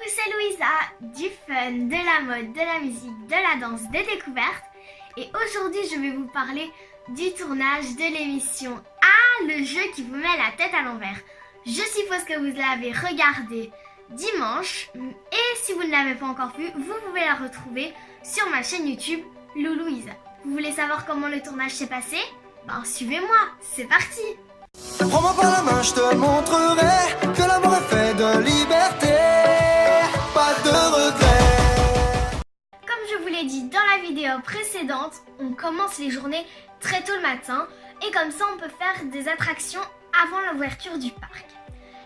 c'est Louisa, du fun, de la mode, de la musique, de la danse, des découvertes. Et aujourd'hui, je vais vous parler du tournage de l'émission Ah, le jeu qui vous met la tête à l'envers. Je suppose que vous l'avez regardé dimanche. Et si vous ne l'avez pas encore vu, vous pouvez la retrouver sur ma chaîne YouTube, Louisa. Vous voulez savoir comment le tournage s'est passé? Ben, suivez-moi, c'est parti! Prends-moi par la main, je te montrerai que l'amour est fait de liberté, pas de regrets. Comme je vous l'ai dit dans la vidéo précédente, on commence les journées très tôt le matin et comme ça on peut faire des attractions avant l'ouverture du parc.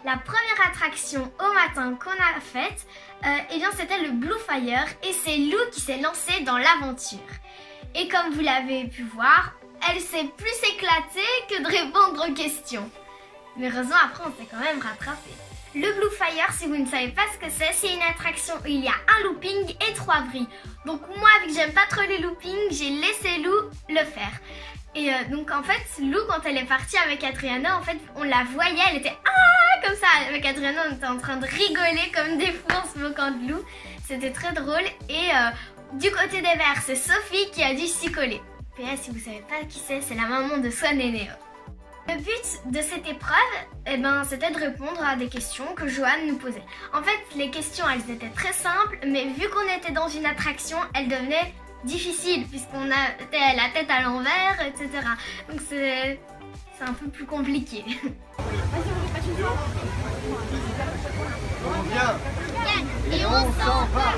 La première attraction au matin qu'on a faite, eh bien c'était le Blue Fire et c'est Lou qui s'est lancée dans l'aventure. Et comme vous l'avez pu voir, elle s'est plus éclatée que de répondre aux questions. Mais heureusement, après, on s'est quand même rattrapé. Le Blue Fire, si vous ne savez pas ce que c'est une attraction où il y a un looping et 3 vrilles. Donc moi, vu que j'aime pas trop les loopings, j'ai laissé Lou le faire. Et donc en fait, Lou, quand elle est partie avec Adriana, en fait, on la voyait, elle était ah comme ça. Avec Adriana, on était en train de rigoler comme des fous en se moquant de Lou. C'était très drôle. Et du côté des verts, c'est Sophie qui a dû s'y coller. PS, si vous savez pas qui c'est la maman de Swan et Néo. Le but de cette épreuve, eh ben, c'était de répondre à des questions que Joanne nous posait. En fait, les questions, elles étaient très simples, mais vu qu'on était dans une attraction, elles devenaient difficiles, puisqu'on avait la tête à l'envers, etc. Donc c'est un peu plus compliqué. On vient Et on s'en va.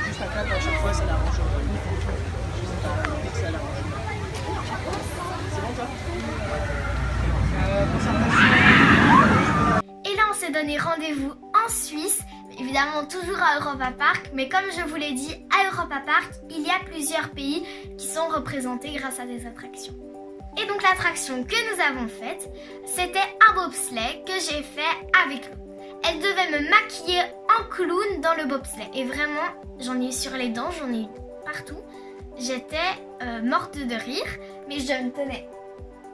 Juste à quatre à chaque fois, ça l'arrange. Ça l'arrange. C'est bon, toi? Et là, on s'est donné rendez-vous en Suisse, évidemment toujours à Europa Park, mais comme je vous l'ai dit, à Europa Park, il y a plusieurs pays qui sont représentés grâce à des attractions. Et donc l'attraction que nous avons faite, c'était un bobsleigh que j'ai fait avec Lou. Elle devait me maquiller en clown dans le bobsleigh. Et vraiment, j'en ai eu sur les dents, j'en ai eu partout. J'étais morte de rire, mais je me tenais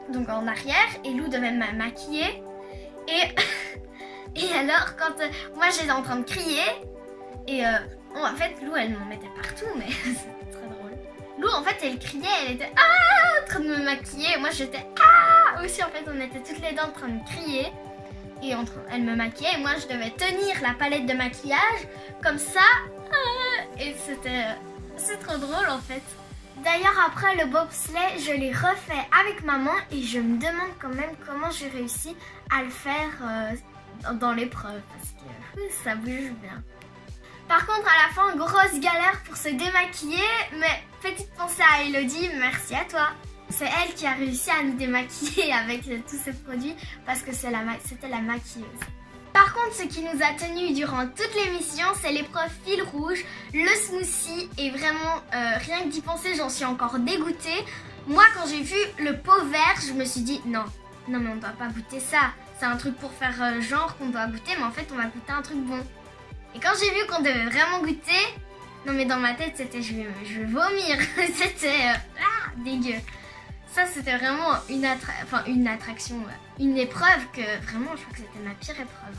donc en arrière et Lou devait me maquiller. Et alors, quand moi j'étais en train de crier, et en fait, Lou elle m'en mettait partout, mais c'était très drôle. Lou en fait elle criait, elle était en train de me maquiller. Moi j'étais aussi, en fait, on était toutes les deux en train de crier. Et elle me maquillait et moi je devais tenir la palette de maquillage comme ça. Et c'est trop drôle en fait. D'ailleurs après le bobsleigh, je l'ai refait avec maman et je me demande quand même comment j'ai réussi à le faire dans l'épreuve parce que ça bouge bien. Par contre à la fin, grosse galère pour se démaquiller, mais petite pensée à Elodie, merci à toi. C'est elle qui a réussi à nous démaquiller avec tous ces produits parce que c'était la maquilleuse. Par contre, ce qui nous a tenus durant toute l'émission, c'est l'épreuve fil rouge, le smoothie et vraiment rien que d'y penser, j'en suis encore dégoûtée. Moi, quand j'ai vu le pot vert, je me suis dit non mais on doit pas goûter ça. C'est un truc pour faire genre qu'on doit goûter, mais en fait on va goûter un truc bon. Et quand j'ai vu qu'on devait vraiment goûter, non mais dans ma tête c'était je vais vomir, c'était dégueu. Ça, c'était vraiment une attraction, une épreuve que vraiment, je crois que c'était ma pire épreuve.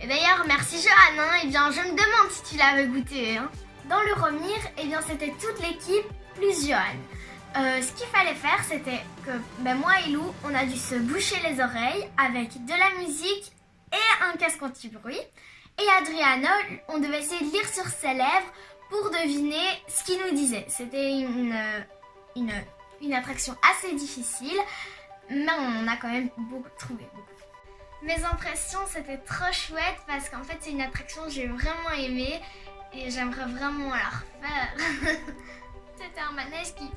Et d'ailleurs, merci Joanne, eh bien, je me demande si tu l'avais goûté. Dans le Romir, eh bien, c'était toute l'équipe plus Joanne. Ce qu'il fallait faire, c'était que moi et Lou, on a dû se boucher les oreilles avec de la musique et un casque anti-bruit. Et Adriana, on devait essayer de lire sur ses lèvres pour deviner ce qu'il nous disait. C'était une attraction assez difficile, mais on a quand même trouvé beaucoup. Mes impressions, c'était trop chouette parce qu'en fait c'est une attraction que j'ai vraiment aimée et j'aimerais vraiment la refaire. C'était un manège qui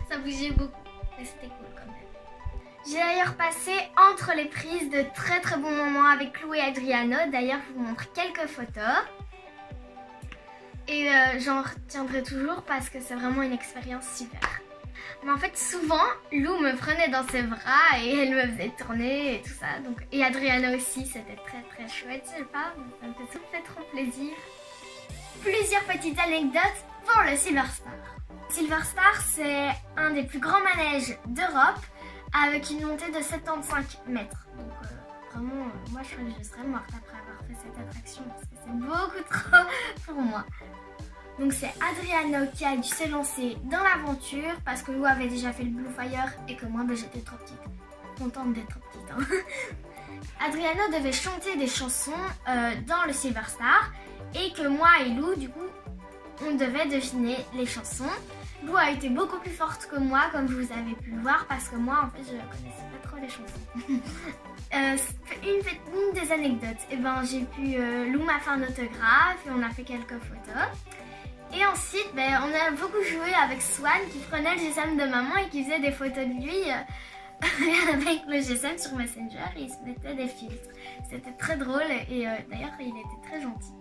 ça bougeait beaucoup, mais c'était cool quand même. J'ai d'ailleurs passé entre les prises de très très bons moments avec Lou et Adriano. D'ailleurs, je vous montre quelques photos. Et j'en retiendrai toujours parce que c'est vraiment une expérience super. Mais en fait, souvent, Lou me prenait dans ses bras et elle me faisait tourner et tout ça. Donc, et Adriana aussi, c'était très très chouette. Je sais pas, ça me fait trop plaisir. Plusieurs petites anecdotes pour le Silver Star. Silver Star, c'est un des plus grands manèges d'Europe. avec une montée de 75 mètres. Donc vraiment, moi je crois que je serais morte après avoir fait cette attraction parce que c'est beaucoup trop pour moi. Donc c'est Adriano qui a dû se lancer dans l'aventure parce que Lou avait déjà fait le Blue Fire et que moi j'étais trop petite. Contente d'être trop petite. Hein. Adriano devait chanter des chansons dans le Silver Star et que moi et Lou du coup on devait deviner les chansons. Lou a été beaucoup plus forte que moi comme vous avez pu le voir parce que moi en fait je connaissais pas trop les chansons. Une des anecdotes, j'ai pu, Lou m'a fait un autographe et on a fait quelques photos. Et ensuite, on a beaucoup joué avec Swan qui prenait le GSM de maman et qui faisait des photos de lui avec le GSM sur Messenger et il se mettait des filtres. C'était très drôle et d'ailleurs il était très gentil.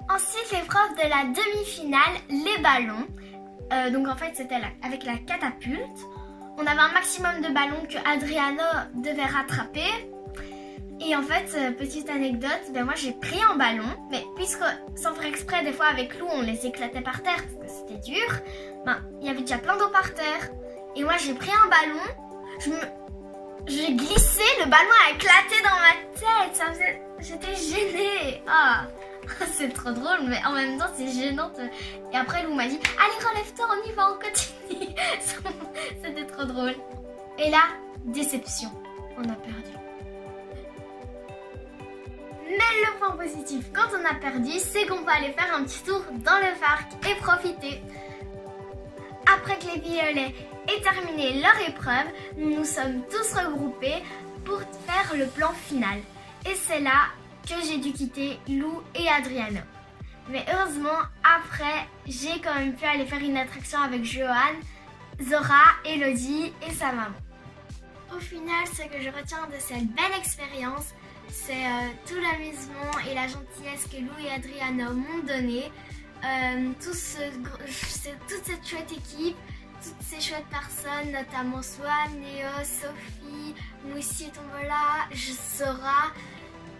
Ensuite, l'épreuve de la demi-finale, les ballons. Donc en fait c'était avec la catapulte. On avait un maximum de ballons que Adriano devait rattraper. Et en fait, petite anecdote, moi j'ai pris un ballon, mais puisque sans faire exprès, des fois avec Lou on les éclatait par terre parce que c'était dur, il y avait déjà plein d'eau par terre. Et moi j'ai pris un ballon, j'ai glissé, le ballon a éclaté dans ma tête, j'étais gênée. C'est trop drôle, mais en même temps c'est gênant. Et après Lou m'a dit, allez relève-toi, on y va, on continue. C'était trop drôle. Et là, déception, on a perdu. Mais le point positif quand on a perdu, c'est qu'on peut aller faire un petit tour dans le parc et profiter. Après que les violets aient terminé leur épreuve, nous nous sommes tous regroupés pour faire le plan final. Et c'est là que j'ai dû quitter Lou et Adriano. Mais heureusement, après, j'ai quand même pu aller faire une attraction avec Johan, Zora, Elodie et sa maman. Au final, ce que je retiens de cette belle expérience, c'est tout l'amusement et la gentillesse que Lou et Adriano m'ont donné. Toute cette chouette équipe, toutes ces chouettes personnes, notamment Swan, Néo, Sophie, Moussi et Tombola, Zora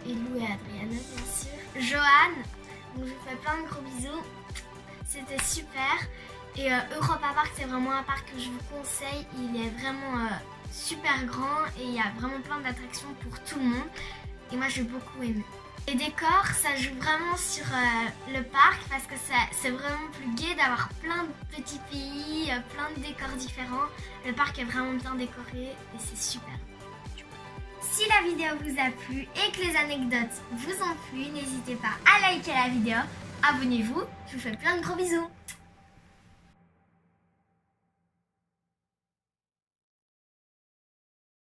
et Lou et Adriano bien sûr. Johan, donc je vous fais plein de gros bisous. C'était super. Et Europa Park, c'est vraiment un parc que je vous conseille. Il est vraiment super grand et il y a vraiment plein d'attractions pour tout le monde. Et moi j'ai beaucoup aimé. Les décors, ça joue vraiment sur le parc parce que c'est vraiment plus gai d'avoir plein de petits pays, plein de décors différents. Le parc est vraiment bien décoré et c'est super. Si la vidéo vous a plu et que les anecdotes vous ont plu, n'hésitez pas à liker la vidéo, abonnez-vous, je vous fais plein de gros bisous.